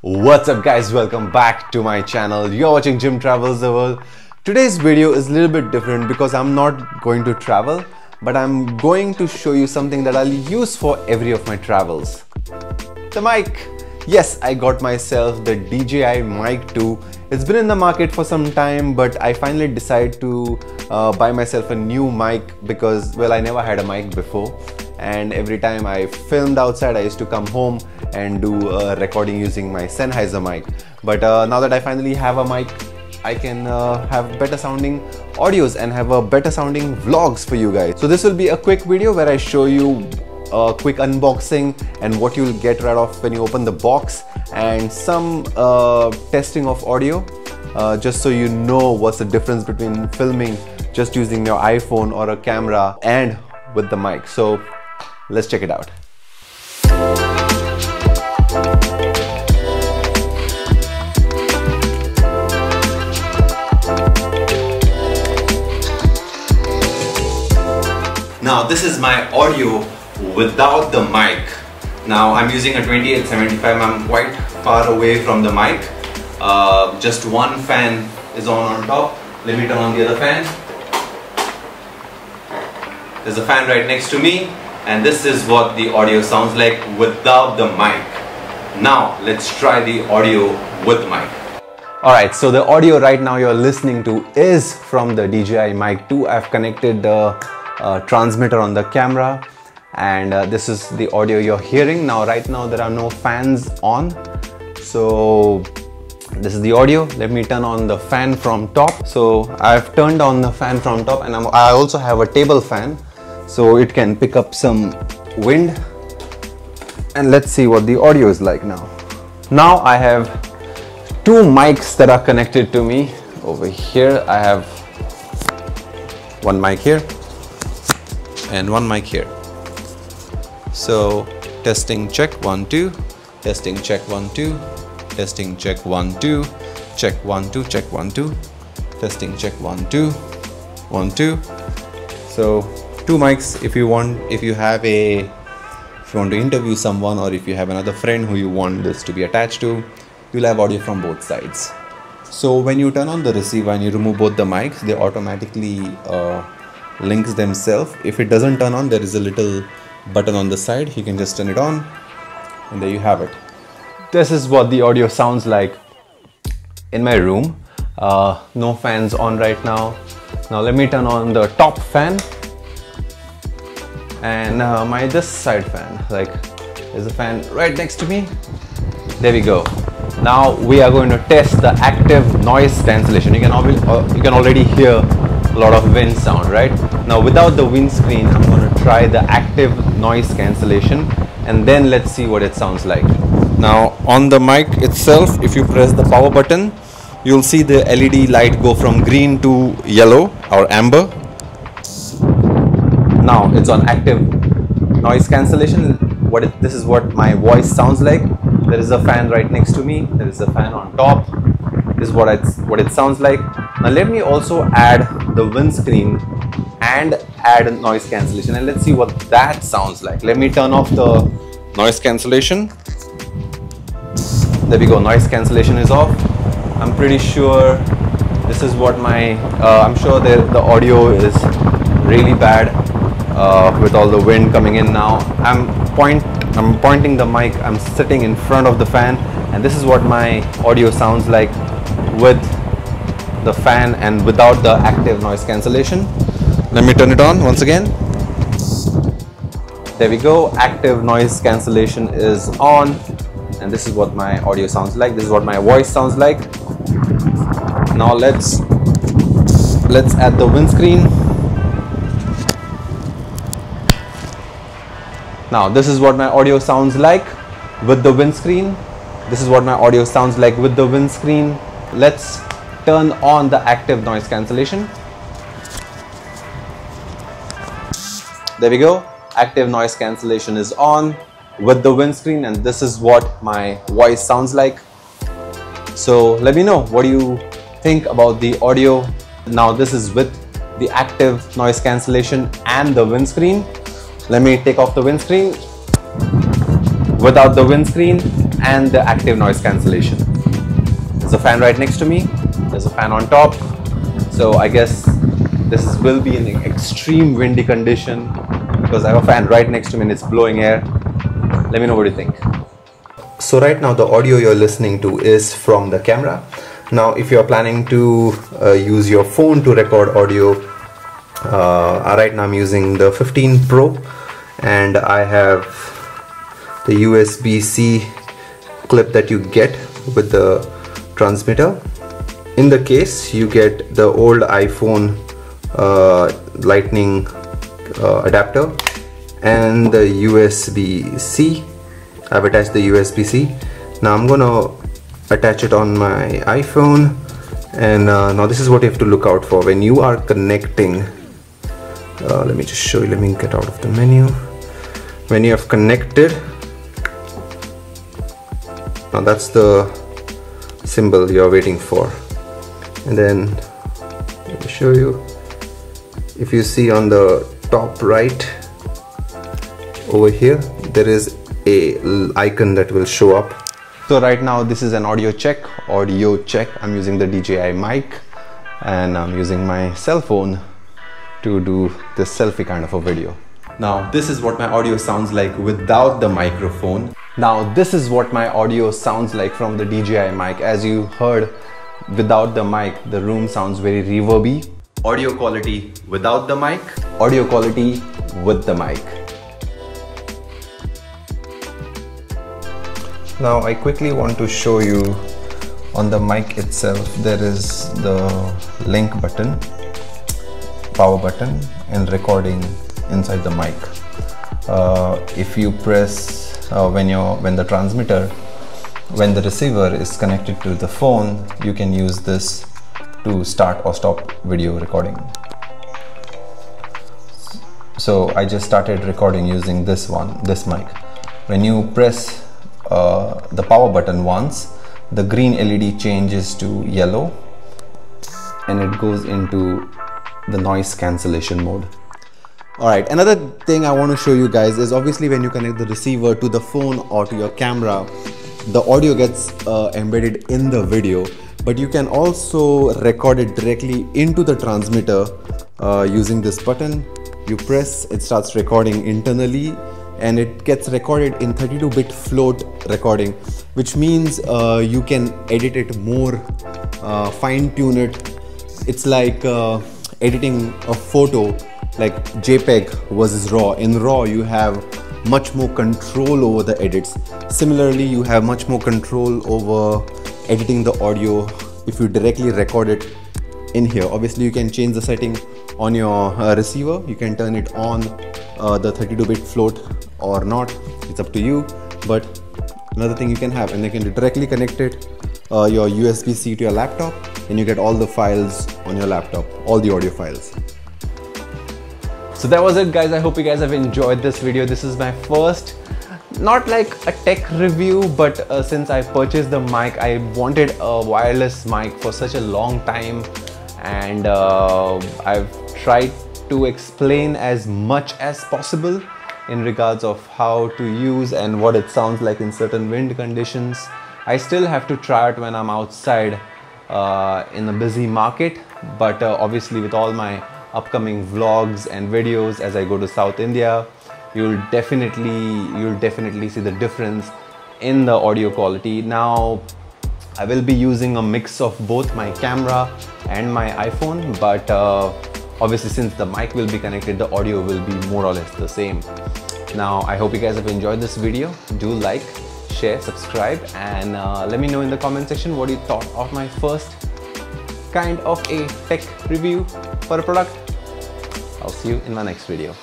What's up guys, welcome back to my channel. You're watching Jim Travels the World. Today's video is a little bit different because I'm not going to travel, but I'm going to show you something that I'll use for every of my travels. The mic. Yes, I got myself the Dji Mic 2. It's been in the market for some time, but I finally decided to buy myself a new mic because, well, I never had a mic before. And every time I filmed outside, I used to come home and do a recording using my Sennheiser mic. But now that I finally have a mic, I can have better sounding audios and have a better sounding vlogs for you guys. So this will be a quick video where I show you a quick unboxing and what you'll get right off when you open the box, and some testing of audio, just so you know what's the difference between filming just using your iPhone or a camera and with the mic. So let's check it out. Now this is my audio without the mic. Now I'm using a 2875. I'm quite far away from the mic. Just one fan is on top. Let me turn on the other fan. There's a fan right next to me, and this is what the audio sounds like without the mic. Now let's try the audio with mic. Alright, so the audio right now you're listening to is from the Dji Mic 2. I've connected the transmitter on the camera, and this is the audio you're hearing. Now right now there are no fans on, so this is the audio. Let me turn on the fan from top. So I've turned on the fan from top, and I also have a table fan, so it can pick up some wind. And let's see what the audio is like now. Now I have two mics that are connected to me. Over here I have one mic here and one mic here. So testing check 1 2, testing check 1 2, testing check 1 2, check 1 2, check 1 2, testing check 1 2, 1 2. So two mics. If you want to interview someone, or if you have another friend who you want this to be attached to, you'll have audio from both sides. So when you turn on the receiver and you remove both the mics, they automatically links themselves. If it doesn't turn on, there is a little button on the side. You can just turn it on, and there you have it. This is what the audio sounds like in my room. No fans on right now. Now let me turn on the top fan and this side fan. Like, there's a fan right next to me. There we go. Now we are going to test the active noise cancellation. You can already hear a lot of wind sound, right? Now without the windscreen, I'm going to try the active noise cancellation, and then let's see what it sounds like. Now on the mic itself, if you press the power button, you'll see the LED light go from green to yellow or amber. Now it's on active noise cancellation. This is what my voice sounds like. There is a fan right next to me. There is a fan on top. This is what it sounds like. Now let me also add the windscreen and add noise cancellation, and let's see what that sounds like. Let me turn off the noise cancellation. There we go. Noise cancellation is off. I'm pretty sure this is what my I'm sure the audio is really bad with all the wind coming in. Now I'm pointing the mic. I'm sitting in front of the fan, and this is what my audio sounds like with the fan and without the active noise cancellation. Let me turn it on once again. There we go. Active noise cancellation is on, and this is what my audio sounds like. This is what my voice sounds like. Now let's add the windscreen. Now this is what my audio sounds like with the windscreen. This is what my audio sounds like with the windscreen. Let's turn on the active noise cancellation. There we go. Active noise cancellation is on with the windscreen, and this is what my voice sounds like. So let me know, what do you think about the audio? Now this is with the active noise cancellation and the windscreen. Let me take off the windscreen. Without the windscreen and the active noise cancellation. There's a fan right next to me, there's a fan on top, so I guess this will be an extreme windy condition because I have a fan right next to me and it's blowing air. Let me know what you think. So right now the audio you're listening to is from the camera. Now if you're planning to use your phone to record audio, right now I'm using the 15 Pro and I have the USB-C clip that you get with the transmitter. In the case you get the old iPhone lightning adapter and the USB-C. I've attached the USB-C. Now I'm gonna attach it on my iPhone, and now this is what you have to look out for when you are connecting. Let me just show you. Let me get out of the menu. When you have connected, now that's the symbol you're waiting for, and then let me show you. If you see on the top right over here, there is a icon that will show up. So right now this is an audio check. I'm using the Dji Mic and I'm using my cell phone to do this selfie kind of a video. Now this is what my audio sounds like without the microphone. Now this is what my audio sounds like from the Dji Mic. As you heard, without the mic the room sounds very reverby. Audio quality without the mic, audio quality with the mic. Now I quickly want to show you on the mic itself there is the link button, power button and recording inside the mic. If you press when the receiver is connected to the phone, you can use this to start or stop video recording. So I just started recording using this mic. When you press the power button once, the green LED changes to yellow and it goes into the noise cancellation mode. Alright, another thing I want to show you guys is obviously when you connect the receiver to the phone or to your camera, the audio gets embedded in the video, but you can also record it directly into the transmitter using this button. You press, it starts recording internally and it gets recorded in 32-bit float recording, which means you can edit it more, fine-tune it. It's like editing a photo like JPEG versus RAW. In RAW you have much more control over the edits. Similarly, you have much more control over editing the audio if you directly record it in here. Obviously you can change the setting on your receiver. You can turn it on the 32-bit float or not, it's up to you. But another thing you can have, and you can directly connect it your USB-C to your laptop, and you get all the files on your laptop, all the audio files. So that was it guys. I hope you guys have enjoyed this video. This is my first, not like a tech review, but since I purchased the mic, I wanted a wireless mic for such a long time, and I've tried to explain as much as possible in regards of how to use and what it sounds like in certain wind conditions. I still have to try it when I'm outside in a busy market, but obviously with all my upcoming vlogs and videos as I go to South India, you'll definitely see the difference in the audio quality. Now I will be using a mix of both my camera and my iPhone, but obviously since the mic will be connected, the audio will be more or less the same. Now I hope you guys have enjoyed this video. Do like, share, subscribe, and let me know in the comment section what you thought of my first kind of a tech review for a product. I'll see you in my next video.